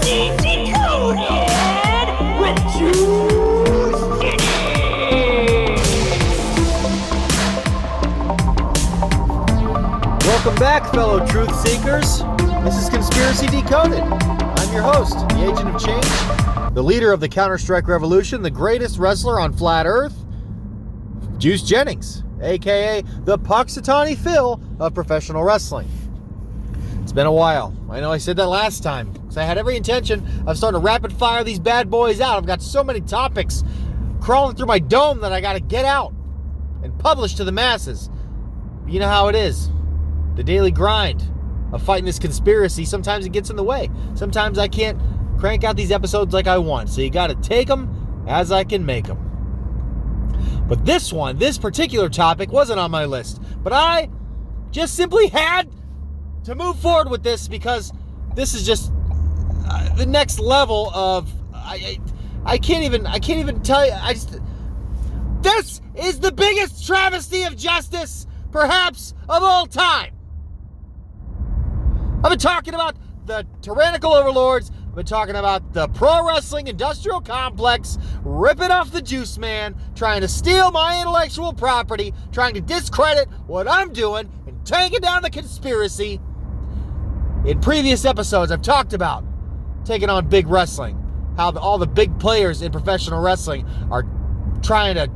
Decoded with Juiceman. Welcome back, fellow truth seekers. This is Conspiracy Decoded. I'm your host, the agent of change, the leader of the Counter-Strike Revolution, the greatest wrestler on flat Earth, Juice Jennings, a.k.a. the Puxatawny Phil of professional wrestling. It's been a while. I know I said that last time, because I had every intention of starting to rapid fire these bad boys out. I've got so many topics crawling through my dome that I got to get out and publish to the masses. You know how it is. The daily grind of fighting this conspiracy, sometimes it gets in the way. Sometimes I can't crank out these episodes like I want. So you got to take them as I can make them. But this particular topic wasn't on my list. But I just simply had to move forward with this because this is just the next level of I can't even tell you. This is the biggest travesty of justice, perhaps of all time. I've been talking about the tyrannical overlords. I've been talking about the pro wrestling industrial complex ripping off the Juiceman, trying to steal my intellectual property, trying to discredit what I'm doing, and taking down the conspiracy. In previous episodes, I've talked about taking on big wrestling, how all the big players in professional wrestling are trying to,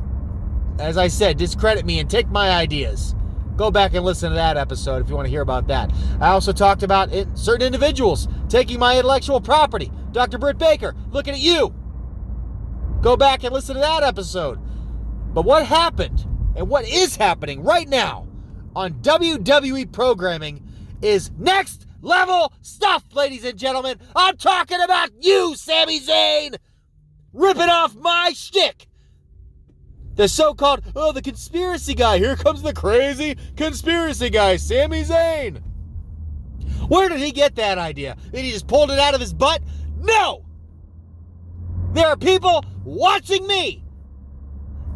as I said, discredit me and take my ideas. Go back and listen to that episode if you want to hear about that. I also talked about certain individuals taking my intellectual property. Dr. Britt Baker, looking at you. Go back and listen to that episode. But what happened and what is happening right now on WWE programming is next level stuff, ladies and gentlemen. I'm talking about you, Sami Zayn, ripping off my shtick. The so-called, the conspiracy guy. Here comes the crazy conspiracy guy, Sami Zayn. Where did he get that idea? Did he just pulled it out of his butt? No! There are people watching me,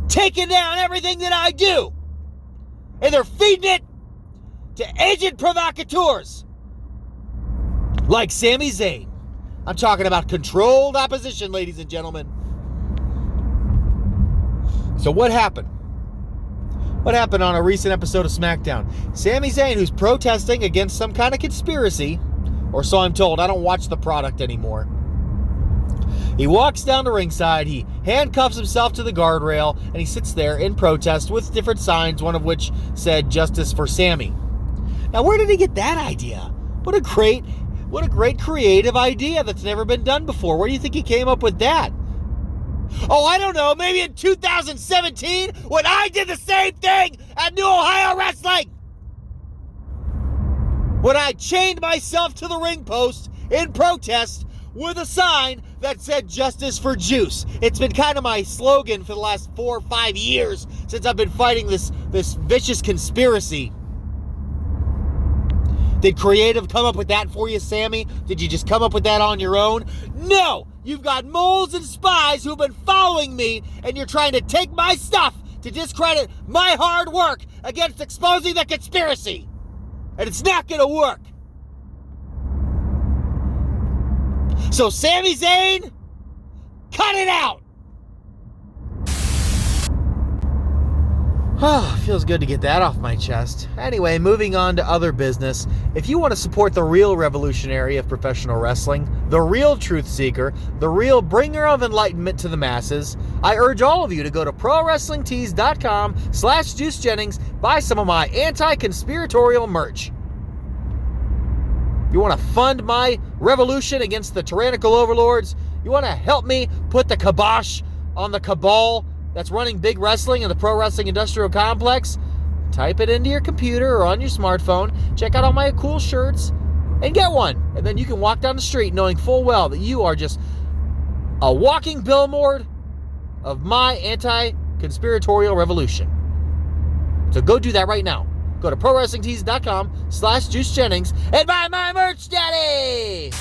taking down everything that I do, and they're feeding it to agent provocateurs like Sami Zayn. I'm talking about controlled opposition, ladies and gentlemen. So what happened? What happened on a recent episode of SmackDown? Sami Zayn, who's protesting against some kind of conspiracy, or so I'm told, I don't watch the product anymore. He walks down to ringside, he handcuffs himself to the guardrail, and he sits there in protest with different signs, one of which said, "Justice for Sami." Now, where did he get that idea? What a great creative idea that's never been done before. Where do you think he came up with that? Oh, I don't know, maybe in 2017 when I did the same thing at New Ohio Wrestling. When I chained myself to the ring post in protest with a sign that said "Justice for Juice." It's been kind of my slogan for the last 4 or 5 years since I've been fighting this vicious conspiracy. Did creative come up with that for you, Sammy? Did you just come up with that on your own? No! You've got moles and spies who've been following me, and you're trying to take my stuff to discredit my hard work against exposing the conspiracy. And it's not going to work. So, Sami Zayn, cut it out! Feels good to get that off my chest. Anyway, moving on to other business. If you want to support the real revolutionary of professional wrestling, the real truth seeker, the real bringer of enlightenment to the masses, I urge all of you to go to prowrestlingtees.com/JuiceJennings, buy some of my anti-conspiratorial merch. You want to fund my revolution against the tyrannical overlords? You want to help me put the kibosh on the cabal that's running big wrestling in the pro wrestling industrial complex? Type it into your computer or on your smartphone, check out all my cool shirts, and get one. And then you can walk down the street knowing full well that you are just a walking billboard of my anti-conspiratorial revolution. So go do that right now. Go to prowrestlingtees.com/JuiceJennings and buy my merch, daddy!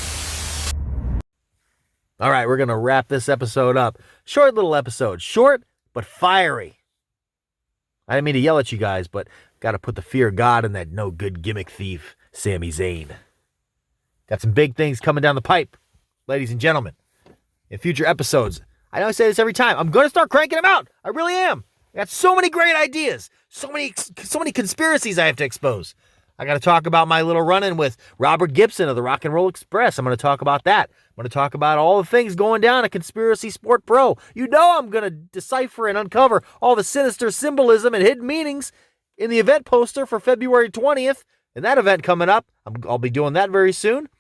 All right, we're going to wrap this episode up. Short little episode. Short, but fiery. I didn't mean to yell at you guys, but got to put the fear of God in that no-good gimmick thief, Sami Zayn. Got some big things coming down the pipe. ladies and gentlemen, in future episodes, I know I say this every time, I'm going to start cranking them out. I really am. I got so many great ideas, so many conspiracies I have to expose. I got to talk about my little run-in with Robert Gibson of the Rock and Roll Express. I'm going to talk about that. I'm going to talk about all the things going down at Conspiracy Sport Pro. You know I'm going to decipher and uncover all the sinister symbolism and hidden meanings in the event poster for February 20th. And that event coming up, I'll be doing that very soon.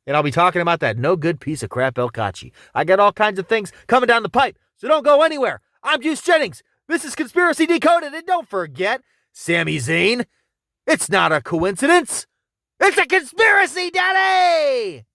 And I'll be talking about that no good piece of crap El Kachi. I got all kinds of things coming down the pipe, so don't go anywhere. I'm Juice Jennings. This is Conspiracy Decoded, and don't forget, Sami Zayn, it's not a coincidence. It's a conspiracy, Daddy!